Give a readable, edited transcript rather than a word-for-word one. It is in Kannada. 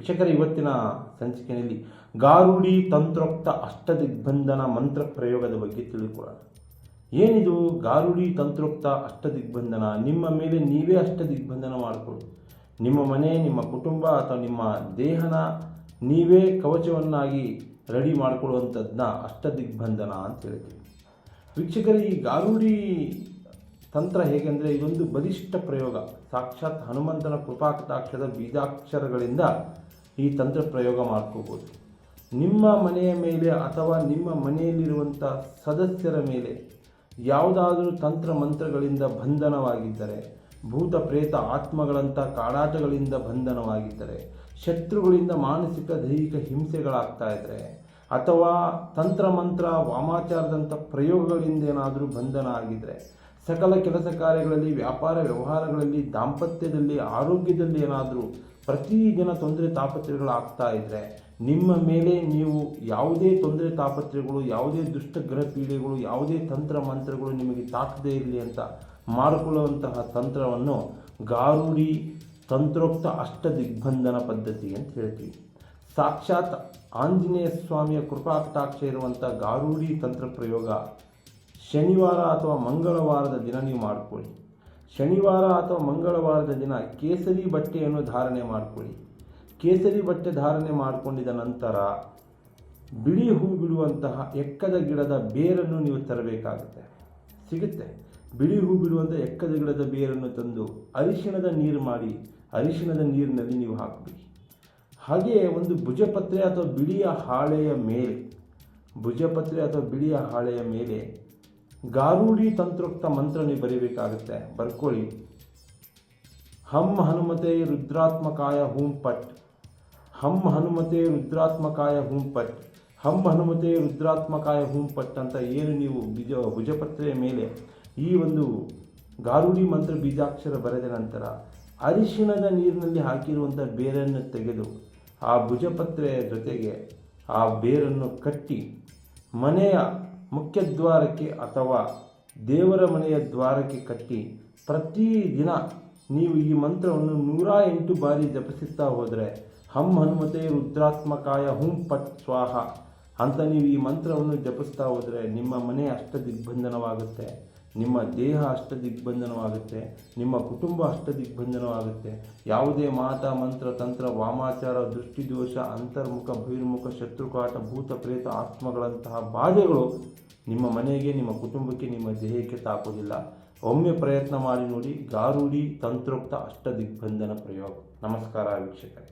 ವೀಕ್ಷಕರ ಇವತ್ತಿನ ಸಂಚಿಕೆಯಲ್ಲಿ ಗಾರುಡಿ ತಂತ್ರೋಕ್ತ ಅಷ್ಟದಿಗ್ಬಂಧನ ಮಂತ್ರ ಪ್ರಯೋಗದ ಬಗ್ಗೆ ತಿಳ್ಕೊಳ್ಳೋಣ. ಏನಿದು ಗಾರುಡಿ ತಂತ್ರೋಕ್ತ ಅಷ್ಟದಿಗ್ಬಂಧನ? ನಿಮ್ಮ ಮೇಲೆ ನೀವೇ ಅಷ್ಟದಿಗ್ಬಂಧನ ಮಾಡಿಕೊಳ್ಳಿ. ನಿಮ್ಮ ಮನೆ, ನಿಮ್ಮ ಕುಟುಂಬ ಅಥವಾ ನಿಮ್ಮ ದೇಹನ ನೀವೇ ಕವಚವನ್ನಾಗಿ ರೆಡಿ ಮಾಡಿಕೊಳ್ಳುವಂಥದ್ದನ್ನ ಅಷ್ಟದಿಗ್ಬಂಧನ ಅಂತ ಹೇಳ್ತೀವಿ. ವೀಕ್ಷಕರು, ಈ ಗಾರುಡಿ ತಂತ್ರ ಹೇಗೆಂದರೆ ಇದೊಂದು ಬಲಿಷ್ಠ ಪ್ರಯೋಗ. ಸಾಕ್ಷಾತ್ ಹನುಮಂತನ ಕೃಪಾಕಟಾಕ್ಷದ ಬೀಜಾಕ್ಷರಗಳಿಂದ ಈ ತಂತ್ರ ಪ್ರಯೋಗ ಮಾಡ್ಕೋಬೋದು. ನಿಮ್ಮ ಮನೆಯ ಮೇಲೆ ಅಥವಾ ನಿಮ್ಮ ಮನೆಯಲ್ಲಿರುವಂಥ ಸದಸ್ಯರ ಮೇಲೆ ಯಾವುದಾದರೂ ತಂತ್ರ ಮಂತ್ರಗಳಿಂದ ಬಂಧನವಾಗಿದ್ದರೆ, ಭೂತ ಪ್ರೇತ ಆತ್ಮಗಳಂಥ ಕಾಡಾಟಗಳಿಂದ ಬಂಧನವಾಗಿದ್ದರೆ, ಶತ್ರುಗಳಿಂದ ಮಾನಸಿಕ ದೈಹಿಕ ಹಿಂಸೆಗಳಾಗ್ತಾ ಇದ್ದರೆ, ಅಥವಾ ತಂತ್ರಮಂತ್ರ ವಾಮಾಚಾರದಂಥ ಪ್ರಯೋಗಗಳಿಂದ ಏನಾದರೂ ಬಂಧನ ಆಗಿದ್ದರೆ, ಸಕಲ ಕೆಲಸ ಕಾರ್ಯಗಳಲ್ಲಿ, ವ್ಯಾಪಾರ ವ್ಯವಹಾರಗಳಲ್ಲಿ, ದಾಂಪತ್ಯದಲ್ಲಿ, ಆರೋಗ್ಯದಲ್ಲಿ ಏನಾದರೂ ಪ್ರತಿದಿನ ತೊಂದರೆ ತಾಪತ್ರೆಗಳಾಗ್ತಾ ಇದ್ದರೆ, ನಿಮ್ಮ ಮೇಲೆ ನೀವು ಯಾವುದೇ ತೊಂದರೆ ತಾಪತ್ರೆಗಳು, ಯಾವುದೇ ದುಷ್ಟಗ್ರಹ ಪೀಡೆಗಳು, ಯಾವುದೇ ತಂತ್ರ ಮಂತ್ರಗಳು ನಿಮಗೆ ತಾಕದೇ ಇರಲಿ ಅಂತ ಮಾಡಿಕೊಳ್ಳುವಂತಹ ತಂತ್ರವನ್ನು ಗಾರುಡಿ ತಂತ್ರೋಕ್ತ ಅಷ್ಟದಿಗ್ಬಂಧನ ಪದ್ಧತಿ ಅಂತ ಹೇಳ್ತೀವಿ. ಸಾಕ್ಷಾತ್ ಆಂಜನೇಯ ಸ್ವಾಮಿಯ ಕೃಪಾಕಟಾಕ್ಷ ಇರುವಂಥ ಗಾರುಡಿ ತಂತ್ರ ಪ್ರಯೋಗ ಶನಿವಾರ ಅಥವಾ ಮಂಗಳವಾರದ ದಿನ ನೀವು ಮಾಡಿಕೊಳ್ಳಿ. ಶನಿವಾರ ಅಥವಾ ಮಂಗಳವಾರದ ದಿನ ಕೇಸರಿ ಬಟ್ಟೆಯನ್ನು ಧಾರಣೆ ಮಾಡಿಕೊಳ್ಳಿ. ಕೇಸರಿ ಬಟ್ಟೆ ಧಾರಣೆ ಮಾಡಿಕೊಂಡಿದ ನಂತರ ಬಿಳಿ ಹೂ ಬಿಡುವಂತಹ ಎಕ್ಕದ ಗಿಡದ ಬೇರನ್ನು ನೀವು ತರಬೇಕಾಗುತ್ತೆ. ಸಿಗುತ್ತೆ. ಬಿಳಿ ಹೂ ಬಿಡುವಂಥ ಎಕ್ಕದ ಗಿಡದ ಬೇರನ್ನು ತಂದು ಅರಿಶಿಣದ ನೀರು ಮಾಡಿ ಅರಿಶಿಣದ ನೀರಿನಲ್ಲಿ ನೀವು ಹಾಕಬೇಕು. ಹಾಗೆಯೇ ಒಂದು ಭುಜಪತ್ರೆ ಅಥವಾ ಬಿಳಿಯ ಹಾಳೆಯ ಮೇಲೆ ಗಾರುಡಿ ತಂತ್ರೋಕ್ತ ಮಂತ್ರ ನೀವು ಬರೀಬೇಕಾಗುತ್ತೆ. ಬರ್ಕೊಳ್ಳಿ. ಹಂ ಹನುಮತೆ ರುದ್ರಾತ್ಮಕಾಯ ಹೂಂ ಪಟ್, ಹಂ ಹನುಮತೆ ರುದ್ರಾತ್ಮಕಾಯ ಹೂಂ ಪಟ್, ಹಂ ಹನುಮತೆ ರುದ್ರಾತ್ಮಕಾಯ ಹೂಂ ಪಟ್ ಅಂತ ಏನು ನೀವು ಭುಜಪತ್ರೆಯ ಮೇಲೆ ಈ ಒಂದು ಗಾರುಡಿ ಮಂತ್ರ ಬೀಜಾಕ್ಷರ ಬರೆದ ನಂತರ ಅರಿಶಿಣದ ನೀರಿನಲ್ಲಿ ಹಾಕಿರುವಂಥ ಬೇರನ್ನು ತೆಗೆದು ಆ ಭುಜಪತ್ರೆಯ ಜೊತೆಗೆ ಆ ಬೇರನ್ನು ಕಟ್ಟಿ ಮನೆಯ ಮುಖ್ಯದ್ವಾರಕ್ಕೆ ಅಥವಾ ದೇವರ ಮನೆಯ ದ್ವಾರಕ್ಕೆ ಕಟ್ಟಿ ಪ್ರತಿದಿನ ನೀವು ಈ ಮಂತ್ರವನ್ನು 108 ಬಾರಿ ಜಪಿಸುತ್ತಾ ಹೋದರೆ ಹಂ ಹನುಮತೆ ರುದ್ರಾತ್ಮಕಾಯ ಹೂಂ ಪಟ್ ಸ್ವಾಹ ಅಂತ ನೀವು ಈ ಮಂತ್ರವನ್ನು ಜಪಿಸ್ತಾ ಹೋದರೆ ನಿಮ್ಮ ಮನೆ ಅಷ್ಟದಿಗ್ಬಂಧನವಾಗುತ್ತೆ, ನಿಮ್ಮ ದೇಹ ಅಷ್ಟದಿಗ್ಬಂಧನವಾಗುತ್ತೆ, ನಿಮ್ಮ ಕುಟುಂಬ ಅಷ್ಟದಿಗ್ಬಂಧನವಾಗುತ್ತೆ. ಯಾವುದೇ ಮಾಟ ಮಂತ್ರ ತಂತ್ರ ವಾಮಾಚಾರ ದೃಷ್ಟಿದೋಷ ಅಂತರ್ಮುಖ ಬಹಿರ್ಮುಖ ಶತ್ರುಕಾಟ ಭೂತ ಪ್ರೇತ ಆತ್ಮಗಳಂತಹ ಬಾಧೆಗಳು ನಿಮ್ಮ ಮನೆಗೆ, ನಿಮ್ಮ ಕುಟುಂಬಕ್ಕೆ, ನಿಮ್ಮ ದೇಹಕ್ಕೆ ತಾಕೋದಿಲ್ಲ. ಒಮ್ಮೆ ಪ್ರಯತ್ನ ಮಾಡಿ ನೋಡಿ ಗಾರುಡಿ ತಂತ್ರೋಕ್ತ ಅಷ್ಟದಿಗ್ಬಂಧನ ಪ್ರಯೋಗ. ನಮಸ್ಕಾರ ವೀಕ್ಷಕರೇ.